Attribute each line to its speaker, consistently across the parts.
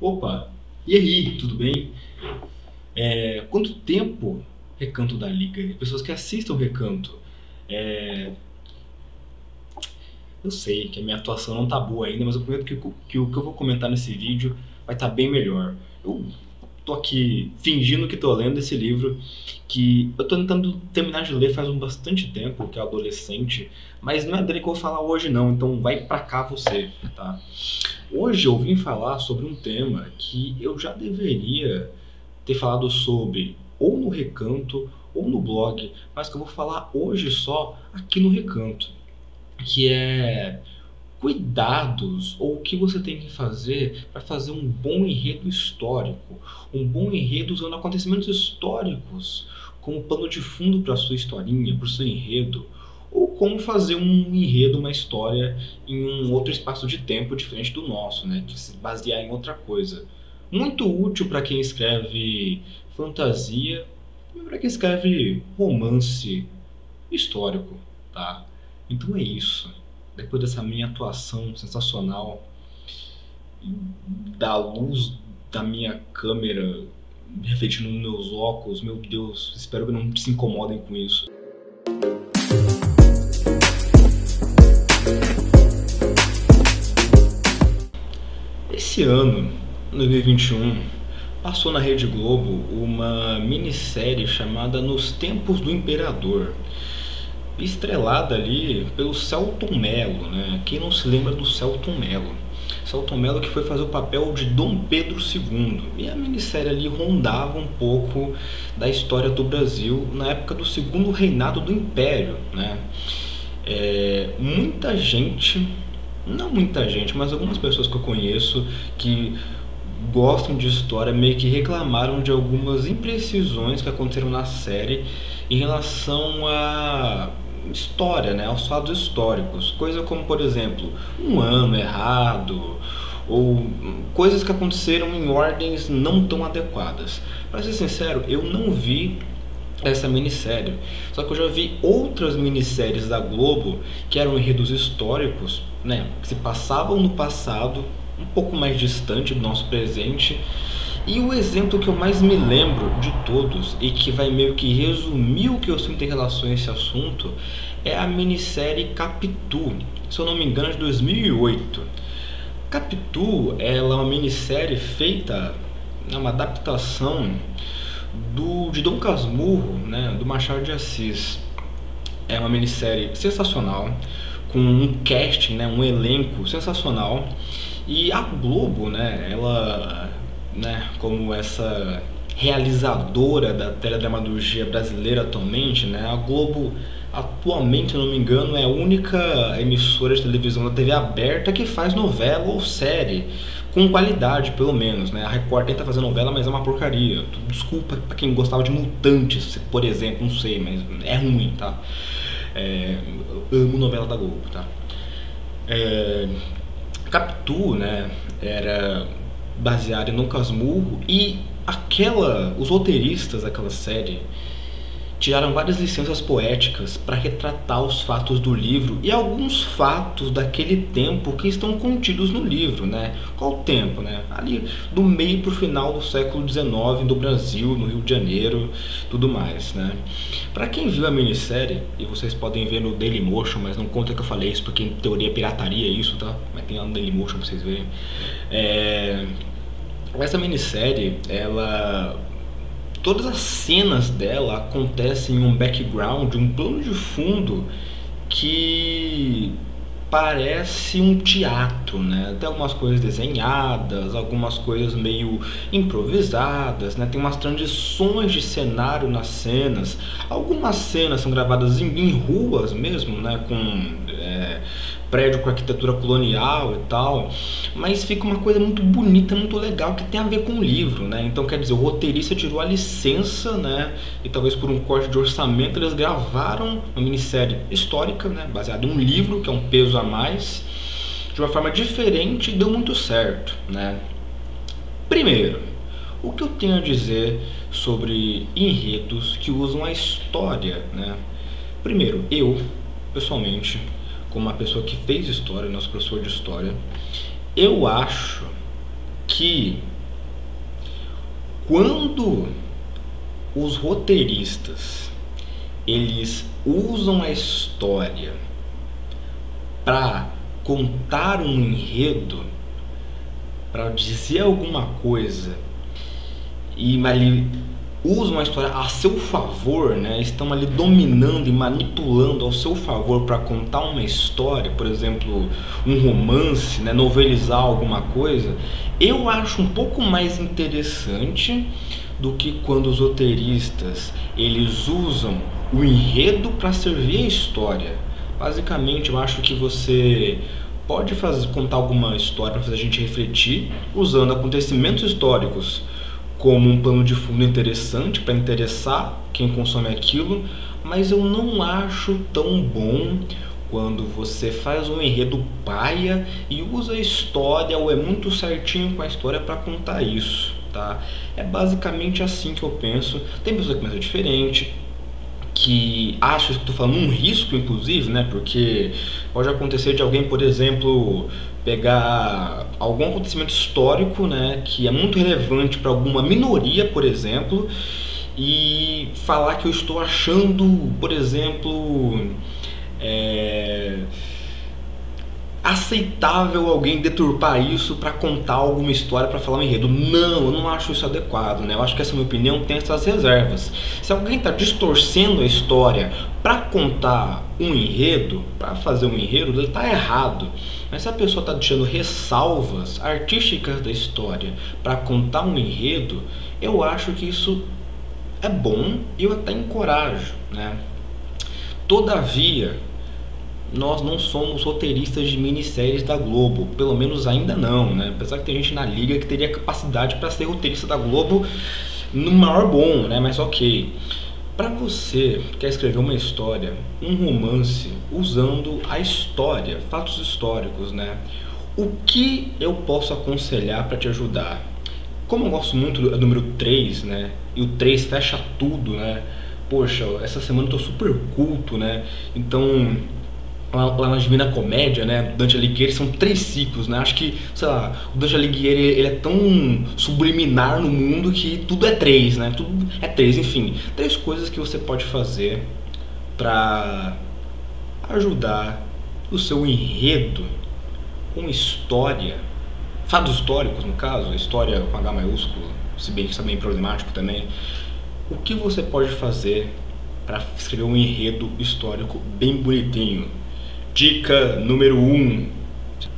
Speaker 1: Opa, e aí, tudo bem? Quanto tempo Recanto da Liga? Pessoas que assistam Recanto. É, eu sei que a minha atuação não tá boa ainda, mas eu prometo que o que eu vou comentar nesse vídeo vai estar bem melhor. Eu tô aqui fingindo que tô lendo esse livro, que eu tô tentando terminar de ler faz um bastante tempo, que é adolescente, mas não é dele que eu vou falar hoje não, então vai pra cá você, tá? Hoje eu vim falar sobre um tema que eu já deveria ter falado sobre ou no Recanto ou no blog, mas que eu vou falar hoje só aqui no Recanto, que é cuidados ou o que você tem que fazer para fazer um bom enredo histórico, um bom enredo usando acontecimentos históricos como pano de fundo para a sua historinha, para o seu enredo, ou como fazer um enredo, uma história em um outro espaço de tempo diferente do nosso, né, de se basear em outra coisa. Muito útil para quem escreve fantasia e para quem escreve romance histórico, tá? Então é isso. Depois dessa minha atuação sensacional, da luz da minha câmera refletindo nos meus óculos, meu Deus, espero que não se incomodem com isso. Esse ano, 2021, passou na Rede Globo uma minissérie chamada Nos Tempos do Imperador, estrelada ali pelo Selton Mello, né? Quem não se lembra do Selton Mello? Selton Mello que foi fazer o papel de Dom Pedro II. E a minissérie ali rondava um pouco da história do Brasil na época do segundo reinado do Império, né? Muita gente, não muita gente, mas algumas pessoas que eu conheço que gostam de história meio que reclamaram de algumas imprecisões que aconteceram na série em relação à história, né, aos fatos históricos, coisa como, por exemplo, um ano errado ou coisas que aconteceram em ordens não tão adequadas. Para ser sincero, eu não vi essa minissérie, só que eu já vi outras minisséries da Globo que eram enredos históricos, né, que se passavam no passado, um pouco mais distante do nosso presente. E o exemplo que eu mais me lembro de todos e que vai meio que resumir o que eu sinto em relação a esse assunto é a minissérie Capitu, se eu não me engano é de 2008. Capitu, ela é uma minissérie feita, é uma adaptação de Dom Casmurro, né, do Machado de Assis. É uma minissérie sensacional, com um casting, né, um elenco sensacional. E a Globo, né, ela, né, como essa realizadora da teledramaturgia brasileira atualmente, né, a Globo atualmente, se eu não me engano, é a única emissora de televisão da TV aberta que faz novela ou série com qualidade, pelo menos, né? A Record tenta fazer novela, mas é uma porcaria. Desculpa pra quem gostava de Mutantes, por exemplo, não sei, mas é ruim, tá? Eu amo novela da Globo, tá? Capitu, né, era baseado em Dom Casmurro e os roteiristas daquela série tiraram várias licenças poéticas para retratar os fatos do livro e alguns fatos daquele tempo que estão contidos no livro, né? Qual o tempo, né? Ali do meio para o final do século XIX do Brasil, no Rio de Janeiro, tudo mais, né? Para quem viu a minissérie, e vocês podem ver no Dailymotion, mas não conta que eu falei isso porque em teoria é pirataria isso, tá? Mas tem lá no Dailymotion para vocês verem. Essa minissérie, ela todas as cenas dela acontecem em um background, um plano de fundo que parece um teatro, né? Tem algumas coisas desenhadas, algumas coisas meio improvisadas, né? Tem umas transições de cenário nas cenas. Algumas cenas são gravadas em ruas mesmo, né? Com prédio com arquitetura colonial e tal, mas fica uma coisa muito bonita, muito legal, que tem a ver com o livro, né? Então, quer dizer, o roteirista tirou a licença, né? E talvez por um corte de orçamento eles gravaram uma minissérie histórica, né? Baseada em um livro, que é um peso a mais, de uma forma diferente e deu muito certo, né? Primeiro, o que eu tenho a dizer sobre enredos que usam a história, né? Primeiro, eu, pessoalmente, como uma pessoa que fez história, nosso professor de história, eu acho que Quando os roteiristas eles usam a história para contar um enredo, para dizer alguma coisa, e ali usam a história a seu favor, né? Estão ali dominando e manipulando ao seu favor para contar uma história, por exemplo, um romance, né? Novelizar alguma coisa, eu acho um pouco mais interessante do que quando os roteiristas eles usam o enredo para servir a história. Basicamente, eu acho que você pode contar alguma história para fazer a gente refletir usando acontecimentos históricos como um plano de fundo interessante para interessar quem consome aquilo, mas eu não acho tão bom quando você faz um enredo paia e usa a história ou é muito certinho com a história para contar isso, tá? É basicamente assim que eu penso. Tem pessoa que pensa diferente, que acha que estou falando um risco, inclusive, né? Porque pode acontecer de alguém, por exemplo, pegar algum acontecimento histórico, né, que é muito relevante para alguma minoria, por exemplo, e falar que eu estou achando, por exemplo, é, aceitável alguém deturpar isso para contar alguma história, para falar um enredo. Não, eu não acho isso adequado, né? Eu acho que essa minha opinião tem essas reservas. Se alguém está distorcendo a história para contar um enredo, para fazer um enredo, ele está errado. Mas se a pessoa está deixando ressalvas artísticas da história para contar um enredo, eu acho que isso é bom e eu até encorajo, né? Todavia, nós não somos roteiristas de minisséries da Globo, pelo menos ainda não, né? Apesar que tem gente na liga que teria capacidade para ser roteirista da Globo no maior bom, né? Mas ok. Para você que quer escrever uma história, um romance, usando a história, fatos históricos, né? O que eu posso aconselhar para te ajudar? Como eu gosto muito do número 3, né? E o 3 fecha tudo, né? Poxa, essa semana eu tô super culto, né? Então, lá na Divina Comédia, né, do Dante Alighieri, são 3 ciclos, né? Acho que, sei lá, o Dante Alighieri ele é tão subliminar no mundo que tudo é 3, né? Tudo é 3, enfim. 3 coisas que você pode fazer para ajudar o seu enredo com história, fatos históricos no caso, história com H maiúsculo, se bem que isso é bem problemático também. O que você pode fazer para escrever um enredo histórico bem bonitinho? Dica número 1.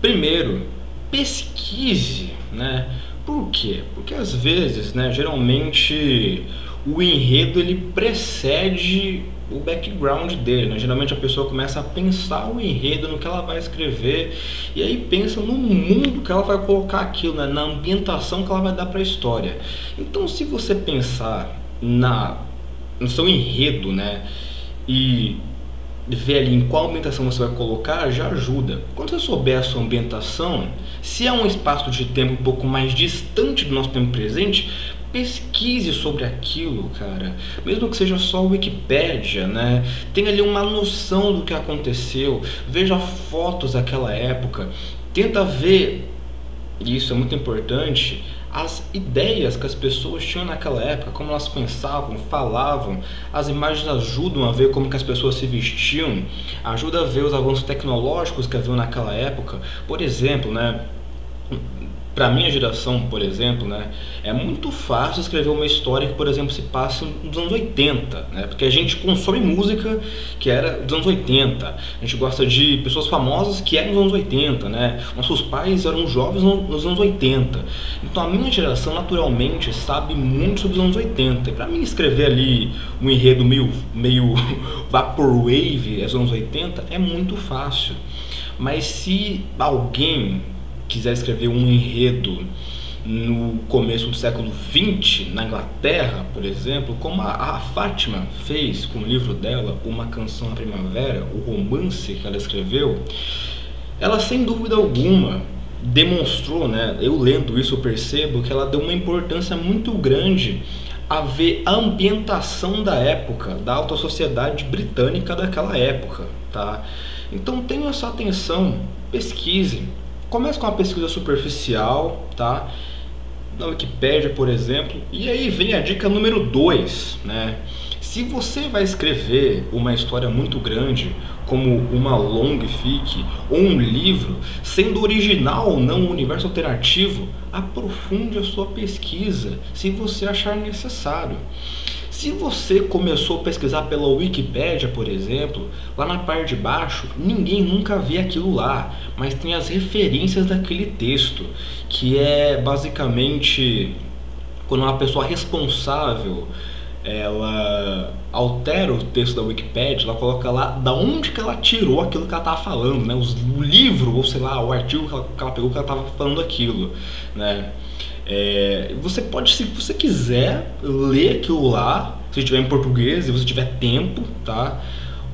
Speaker 1: Primeiro, pesquise, né? Por quê? Porque às vezes, né, geralmente o enredo ele precede o background dele, né? Geralmente a pessoa começa a pensar o enredo no que ela vai escrever e aí pensa no mundo que ela vai colocar aquilo, né? Na ambientação que ela vai dar para a história. Então, se você pensar no seu enredo, né, e ver ali em qual ambientação você vai colocar, já ajuda. Quando você souber a sua ambientação, se é um espaço de tempo um pouco mais distante do nosso tempo presente, pesquise sobre aquilo, cara. Mesmo que seja só Wikipédia, né? Tenha ali uma noção do que aconteceu, veja fotos daquela época, tenta ver, e isso é muito importante, as ideias que as pessoas tinham naquela época, como elas pensavam, falavam. As imagens ajudam a ver como que as pessoas se vestiam, ajuda a ver os avanços tecnológicos que haviam naquela época. Por exemplo, né, para minha geração, por exemplo, né, é muito fácil escrever uma história que, por exemplo, se passa nos anos 80, né, porque a gente consome música que era dos anos 80, a gente gosta de pessoas famosas que eram nos anos 80, né, nossos pais eram jovens nos anos 80, então a minha geração naturalmente sabe muito sobre os anos 80, e para mim escrever ali um enredo meio vaporwave dos anos 80 é muito fácil. Mas se alguém quiser escrever um enredo no começo do século XX, na Inglaterra, por exemplo, como a Fátima fez com o livro dela, Uma Canção na Primavera, o romance que ela escreveu, ela sem dúvida alguma demonstrou, né, eu lendo isso eu percebo que ela deu uma importância muito grande a ver a ambientação da época, da alta sociedade britânica daquela época, tá? Então tenha essa atenção, pesquise. Comece com uma pesquisa superficial, tá? na Wikipédia, por exemplo. E aí vem a dica número 2, né? Se você vai escrever uma história muito grande, como uma long fic ou um livro, sendo original ou não um universo alternativo, aprofunde a sua pesquisa, se você achar necessário. Se você começou a pesquisar pela Wikipédia, por exemplo, lá na parte de baixo, ninguém nunca vê aquilo lá, mas tem as referências daquele texto, que é basicamente quando uma pessoa responsável ela altera o texto da Wikipédia, ela coloca lá da onde que ela tirou aquilo que ela estava falando, né? O livro, ou sei lá, o artigo que ela pegou que ela estava falando aquilo, né? Você pode, se você quiser, ler aquilo lá, se tiver em português, se você tiver tempo, tá?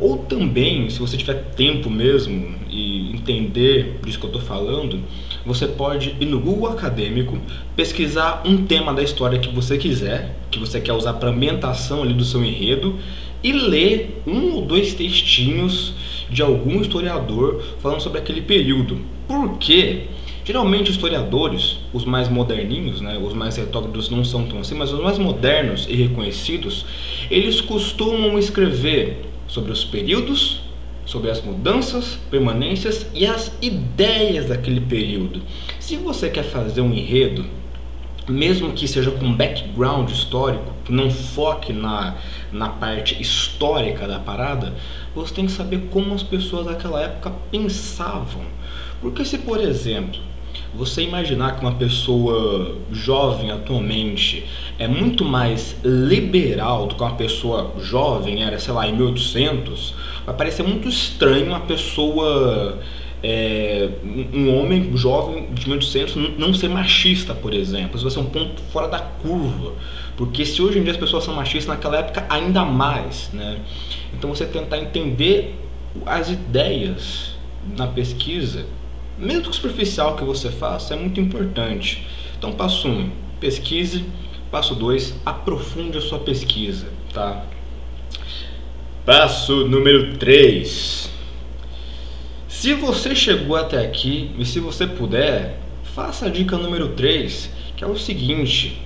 Speaker 1: Ou também, se você tiver tempo mesmo e entender disso que eu estou falando, você pode ir no Google Acadêmico, pesquisar um tema da história que você quiser, que você quer usar para ambientação ali do seu enredo, e ler um ou dois textinhos de algum historiador falando sobre aquele período. Por quê? Geralmente historiadores, os mais moderninhos, né, os mais retógrafos não são tão assim, mas os mais modernos e reconhecidos, eles costumam escrever sobre os períodos, sobre as mudanças, permanências e as ideias daquele período. Se você quer fazer um enredo, mesmo que seja com background histórico, que não foque na parte histórica da parada, você tem que saber como as pessoas daquela época pensavam. Porque se, por exemplo, você imaginar que uma pessoa jovem atualmente é muito mais liberal do que uma pessoa jovem era, sei lá, em 1800, vai parecer muito estranho uma pessoa, um homem jovem de 1800 não ser machista, por exemplo. Isso vai ser um ponto fora da curva, porque se hoje em dia as pessoas são machistas, naquela época ainda mais, né? Então você tentar entender as ideias na pesquisa, mesmo que superficial que você faça, é muito importante. Então, passo 1, pesquise. Passo 2, aprofunde a sua pesquisa, tá? Passo número 3. Se você chegou até aqui e se você puder, faça a dica número 3, que é o seguinte: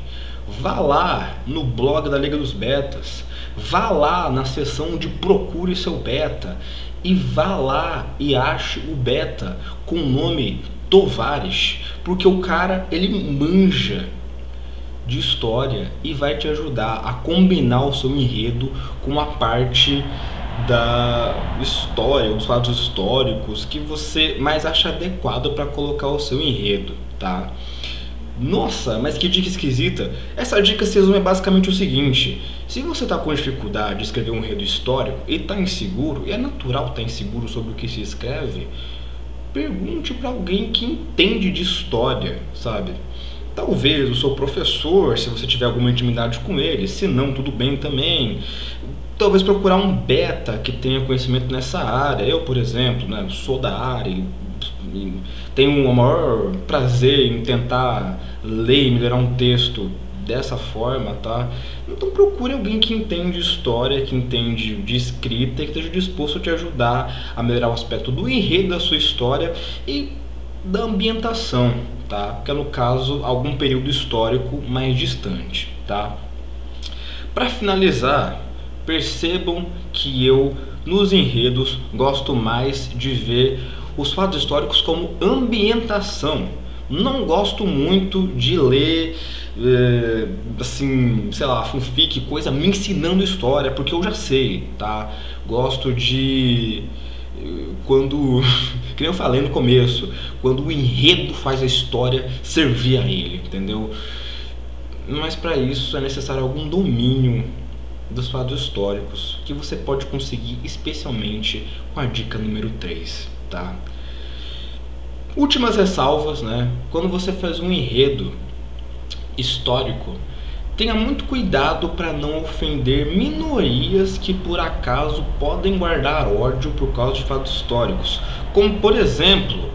Speaker 1: vá lá no blog da Liga dos Betas, vá lá na seção de procure seu beta e vá lá e ache o beta com o nome Tovares, porque o cara, ele manja de história e vai te ajudar a combinar o seu enredo com a parte da história, dos fatos históricos que você mais acha adequado para colocar o seu enredo, tá? Nossa, mas que dica esquisita. Essa dica se resume basicamente o seguinte: se você está com dificuldade de escrever um enredo histórico e está inseguro, e é natural estar inseguro sobre o que se escreve, pergunte para alguém que entende de história, sabe? Talvez o seu professor, se você tiver alguma intimidade com ele, se não, tudo bem também. Talvez procurar um beta que tenha conhecimento nessa área. Eu, por exemplo, né, sou da área e tenho o maior prazer em tentar ler e melhorar um texto dessa forma, tá? Então procure alguém que entende história, que entende de escrita e que esteja disposto a te ajudar a melhorar o aspecto do enredo da sua história e da ambientação, tá? Que é, no caso, algum período histórico mais distante, tá? Para finalizar, percebam que eu, nos enredos, gosto mais de ver os fatos históricos como ambientação. Não gosto muito de ler, assim, sei lá, fanfic, coisa me ensinando história, porque eu já sei, tá? Gosto de... quando, que nem eu falei no começo, quando o enredo faz a história servir a ele, entendeu? Mas para isso é necessário algum domínio dos fatos históricos, que você pode conseguir especialmente com a dica número 3, tá? Últimas ressalvas, né? Quando você faz um enredo histórico, tenha muito cuidado para não ofender minorias que por acaso podem guardar ódio por causa de fatos históricos, como por exemplo,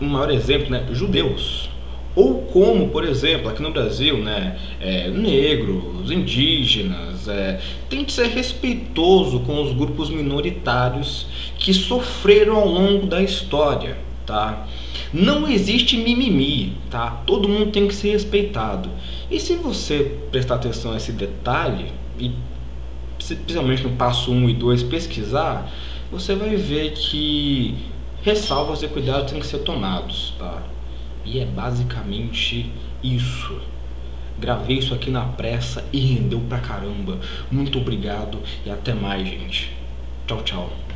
Speaker 1: um maior exemplo, né, judeus. Ou como, por exemplo, aqui no Brasil, né, negros, indígenas. Tente ser respeitoso com os grupos minoritários que sofreram ao longo da história, tá? Não existe mimimi, tá? Todo mundo tem que ser respeitado. E se você prestar atenção a esse detalhe e principalmente no passo 1 e 2 pesquisar, você vai ver que ressalvas e cuidados têm que ser tomados, tá? E é basicamente isso. Gravei isso aqui na pressa e rendeu pra caramba. Muito obrigado e até mais, gente. Tchau, tchau.